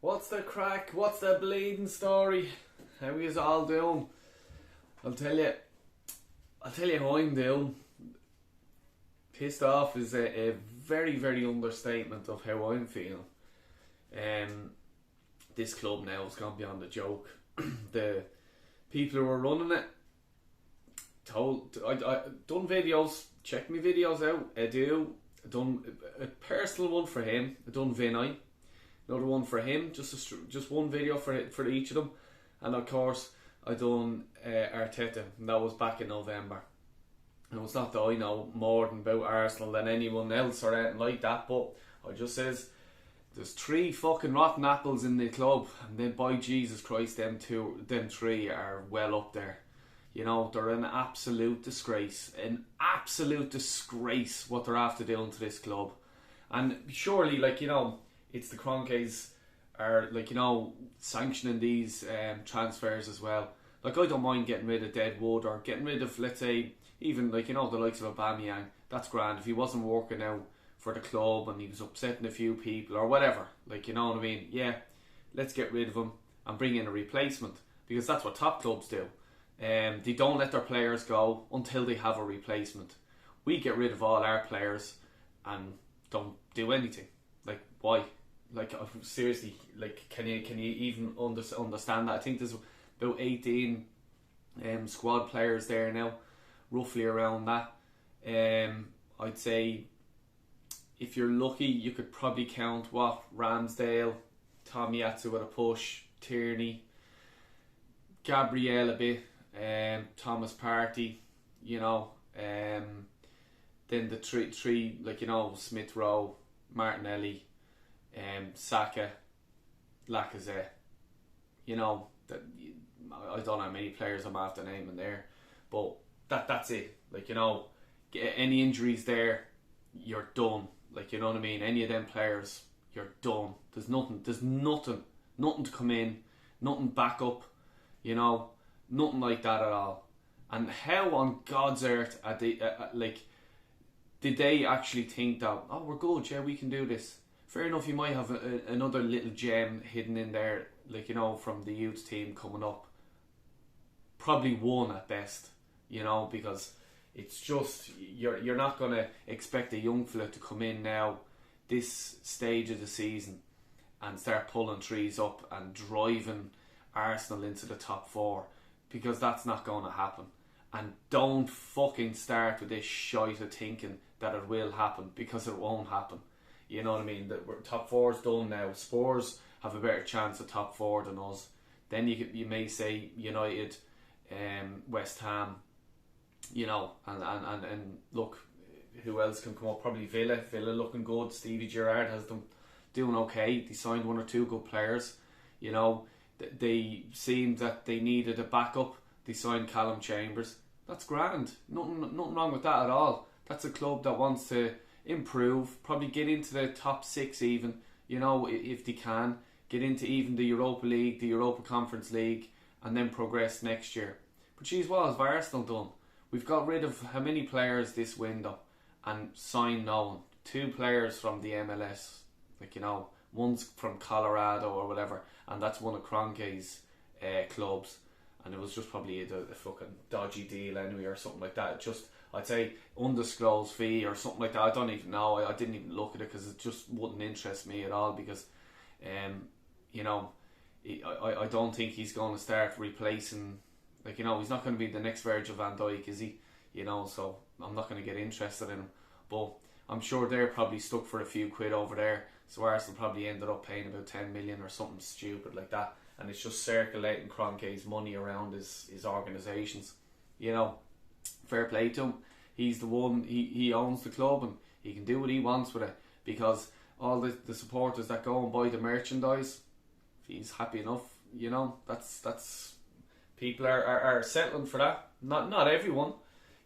What's the crack? What's the bleeding story? How is all doing? I'll tell you how I'm doing. Pissed off is a very, very understatement of how I'm feeling. This club now has gone beyond a joke. The people who are running it I done videos, check my videos out. I done a personal one for him. I done Vinay, another one for him. Just one video for each of them, and of course I done Arteta, and that was back in November. And it's not that I know more about Arsenal than anyone else or anything like that, but I just says there's 3 fucking rotten apples in the club, and then by Jesus Christ, them 3 are well up there. You know, they're an absolute disgrace. An absolute disgrace what they're after doing to this club. And surely, it's the Cronkies are, sanctioning these transfers as well. I don't mind getting rid of Deadwood or getting rid of, let's say, even, the likes of Aubameyang. That's grand. If he wasn't working out for the club and he was upsetting a few people or whatever, you know what I mean? Yeah, let's get rid of him and bring in a replacement. Because that's what top clubs do. They don't let their players go until they have a replacement. We get rid of all our players and don't do anything. Why? Seriously, can you even understand that? I think there's about 18 squad players there now, roughly around that. I'd say if you're lucky, you could probably count Ramsdale, Tomiyasu with a push, Tierney, Gabriel a bit, Thomas Partey, then the three Smith Rowe, Martinelli, Saka, Lacazette. I don't know how many players I'm after naming there, but that's it. Any injuries there, you're done. You know what I mean? Any of them players, you're done. There's nothing to come in, nothing back up. Nothing like that at all. And how on God's earth are they, did they actually think that, we're good, yeah, we can do this? Fair enough, you might have another little gem hidden in there, from the youth team coming up. Probably one at best, because it's just, you're not going to expect a young fella to come in now, this stage of the season, and start pulling trees up and driving Arsenal into the top 4, because that's not going to happen. And don't fucking start with this shite of thinking that it will happen, because it won't happen. You know what I mean? That top 4's done now. Spurs have a better chance of top 4 than us. Then you may say United, West Ham, and look, who else can come up? Probably Villa looking good. Stevie Gerrard has them doing okay. They signed 1 or 2 good players. They seemed that they needed a backup. They signed Callum Chambers. That's grand. Nothing wrong with that at all. That's a club that wants to improve, probably get into the top 6 even, if they can. Get into even the Europa League, the Europa Conference League, and then progress next year. But geez, what has Arsenal done? We've got rid of how many players this window and signed no one. 2 players from the MLS. One's from Colorado or whatever, and that's one of Kroenke's clubs, and it was just probably a fucking dodgy deal anyway or something like that. I'd say undisclosed fee or something like that. I don't even know. I didn't even look at it because it just wouldn't interest me at all, because I don't think he's going to start replacing, he's not going to be the next Virgil van Dijk, is he? So I'm not going to get interested in him. But I'm sure they're probably stuck for a few quid over there. So Arsenal probably ended up paying about 10 million or something stupid like that, and it's just circulating Kroenke's money around his organisations. Fair play to him. He's the one, he owns the club, and he can do what he wants with it, because all the supporters that go and buy the merchandise, if he's happy enough, that's people are settling for that. Not everyone,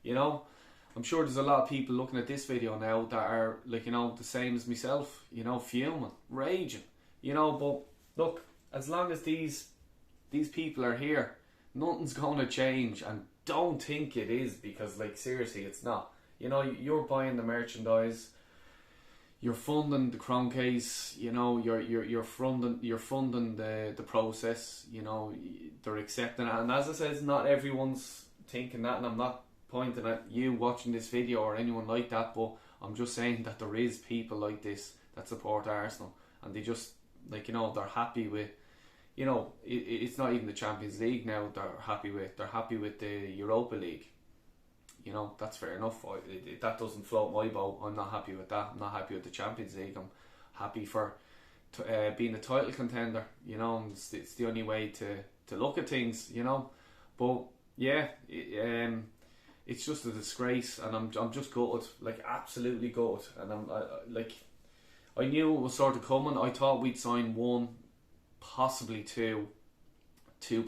I'm sure there's a lot of people looking at this video now that are the same as myself, fuming, raging, but look, as long as these people are here, nothing's going to change, and don't think it is, because seriously, it's not. You're buying the merchandise, you're funding the Cronkes, you know, you're funding the process, you know, they're accepting it. And as I said, not everyone's thinking that, and I'm not pointing at you watching this video or anyone like that, but I'm just saying that there is people like this that support Arsenal, and they just, like, you know, they're happy with, you know, it's not even the Champions League now they're happy with the Europa League. You know, that's fair enough. That doesn't float my boat. I'm not happy with that. I'm not happy with the Champions League. I'm happy for being a title contender. You know, and it's the only way to look at things. You know, but yeah, it's just a disgrace, and I'm just gutted, like absolutely gutted. And I knew it was sort of coming. I thought we'd sign one, possibly two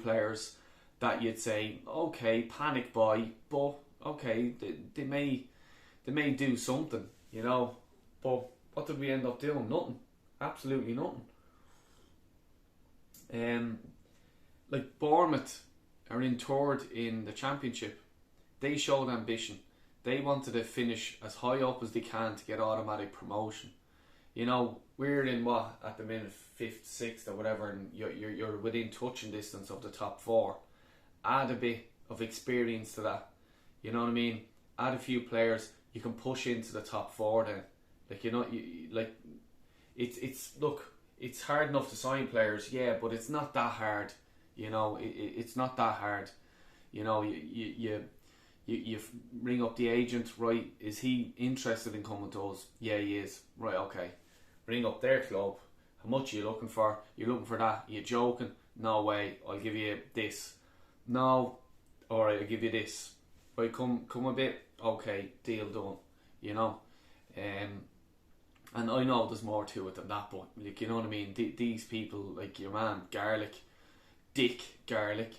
players that you'd say, okay, panic buy, but okay, they may do something, you know. But what did we end up doing? Nothing. Absolutely nothing. Like Bournemouth are in third in the Championship. They showed ambition. They wanted to finish as high up as they can to get automatic promotion. You know, we're in what at the minute, 5th, 6th or whatever, and you're within touching distance of the top 4. Add a bit of experience to that. You know what I mean? Add a few players, you can push into the top 4 then. Like, you know, it's look, it's hard enough to sign players, yeah, but it's not that hard. You know, it's not that hard. You know, you ring up the agent, right? Is he interested in coming to us? Yeah, he is. Right, okay. Ring up their club. How much are you looking for? You're looking for that? You're joking? No way. I'll give you this. No. Alright, I'll give you this. Right, come a bit. Okay, deal done. You know? And I know there's more to it than that, but like, you know what I mean? These people, like your man Dick Garlic,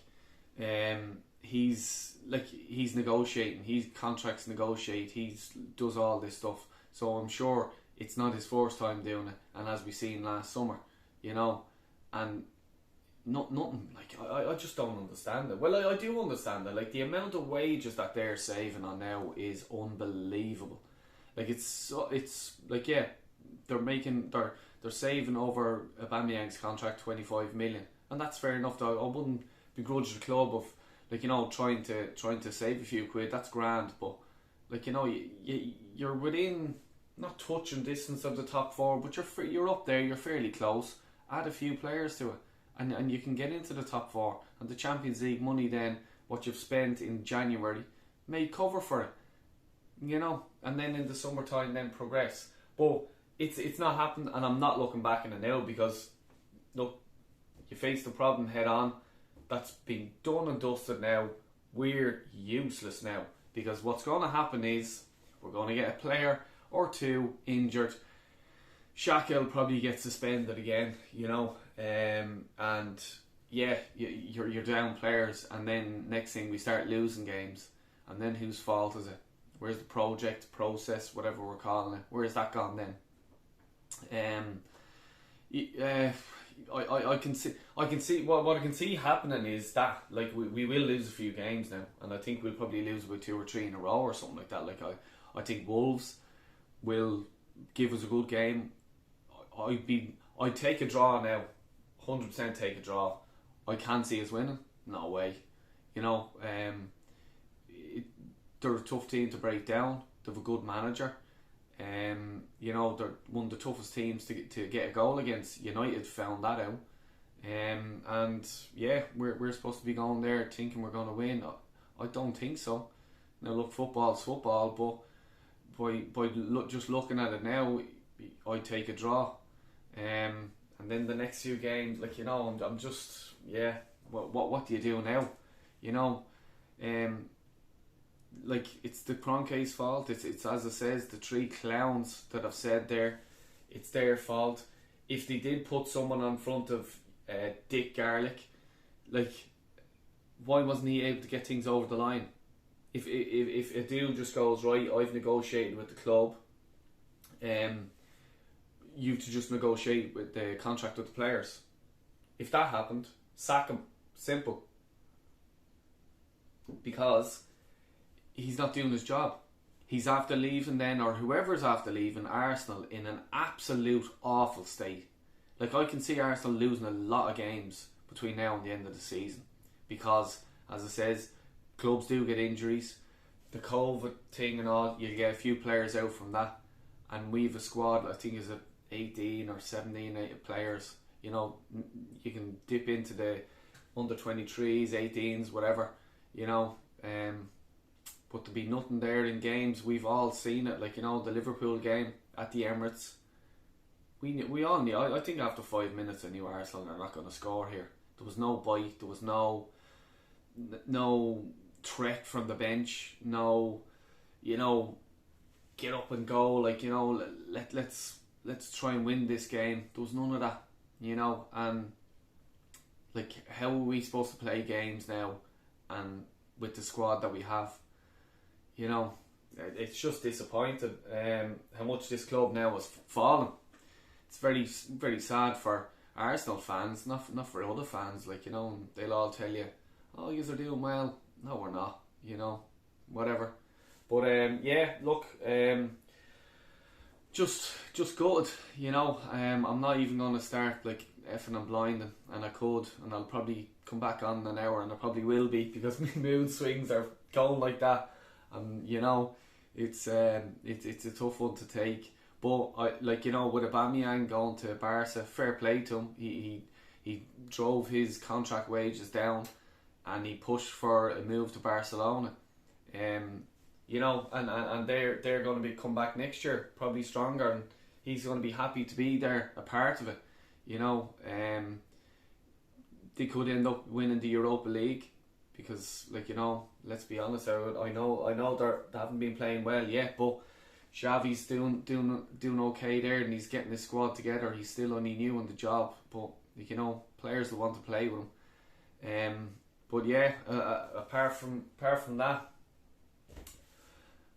he's negotiating. He's contracts negotiate. He's does all this stuff. So I'm sure it's not his first time doing it. And as we seen last summer, you know, and nothing. Like I just don't understand it. Well, I do understand it. Like the amount of wages that they're saving on now is unbelievable. Like it's like, yeah, they're saving over Aubameyang's contract 25 million, and that's fair enough. Though I wouldn't begrudge the club of, like, you know, trying to save a few quid. That's grand, but like, you know, you're within not touching distance of the top 4, but you're up there. You're fairly close. Add a few players to it, and you can get into the top 4. And the Champions League money, then what you've spent in January may cover for it. You know, and then in the summertime, then progress. But it's not happening, and I'm not looking back in it now, because look, you face the problem head on. That's been done and dusted now. We're useless now, because what's going to happen is we're going to get a player or two injured. Xhaka will probably get suspended again, you know, and yeah, you're down players, and then next thing we start losing games, and then whose fault is it? Where's the project, process, whatever we're calling it? Where's that gone then? I can see what I can see happening is that, like, we will lose a few games now, and I think we'll probably lose about 2 or 3 in a row or something like that. Like I think Wolves will give us a good game. I'd take a draw now, 100% take a draw. I can't see us winning. No way. You know, they're a tough team to break down. They have a good manager. You know, they're one of the toughest teams to get a goal against. United found that out. And yeah, we're supposed to be going there thinking we're going to win. I don't think so. Now look, football's football, but just looking at it now, I'd take a draw. And then the next few games, like, you know, I'm just, yeah. What do you do now? You know, like, it's the Kroenke's fault. It's as it says, the 3 clowns that I've said there. It's their fault. If they did put someone on front of Dick Garlic, like, why wasn't he able to get things over the line? If a deal just goes, right, I've negotiated with the club, you to just negotiate with the contract with the players. If that happened, sack him. Simple. Because he's not doing his job. he's after leaving then, or whoever's after leaving Arsenal in an absolute awful state. Like, I can see Arsenal losing a lot of games between now and the end of the season, because, as it says, clubs do get injuries. The COVID thing and all, you get a few players out from that, and we've a squad, I think, is it 18 or 17 players. You know, you can dip into the under 23s, 18s, whatever, you know. But to be nothing there in games, we've all seen it. Like, you know, the Liverpool game at the Emirates, we all knew. I think after 5 minutes I knew Arsenal are not going to score here. There was no bite. There was no threat from the bench. No, you know, get up and go. Like, you know, let's try and win this game. There was none of that. You know, and like, how are we supposed to play games now, and with the squad that we have? You know, it's just disappointing how much this club now has fallen. It's very, very sad for Arsenal fans, not for other fans. Like, you know, and they'll all tell you, "Oh, yous are doing well." No, we're not. You know, whatever. But yeah, look, just gutted. You know, I'm not even going to start like effing and blinding, and I could, and I'll probably come back on an hour, and I probably will be, because my mood swings are going like that. And you know, it's a tough one to take. But I, like, you know, with Aubameyang going to Barca, fair play to him. He drove his contract wages down, and he pushed for a move to Barcelona. You know, and they're going to be come back next year probably stronger, and he's going to be happy to be there, a part of it. You know, they could end up winning the Europa League, because, like, you know, let's be honest, I know they haven't been playing well yet, but Xavi's doing okay there, and he's getting his squad together. He's still only new on the job, but, like, you know, players will want to play with him. But yeah, apart from that,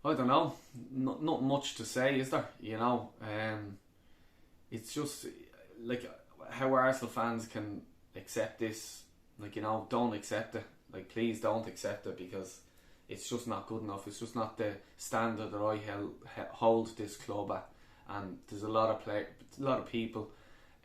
I don't know, not much to say, is there? You know, it's just like how Arsenal fans can accept this. Like, you know, don't accept it. Like, please don't accept it, because it's just not good enough. It's just not the standard that I hold this club at. And there's a lot of people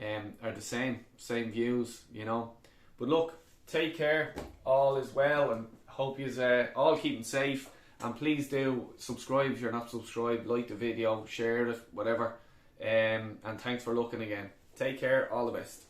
are the same views, you know. But look, take care. All is well, and hope you's all keeping safe. And please do subscribe if you're not subscribed. Like the video, share it, whatever. And thanks for looking again. Take care. All the best.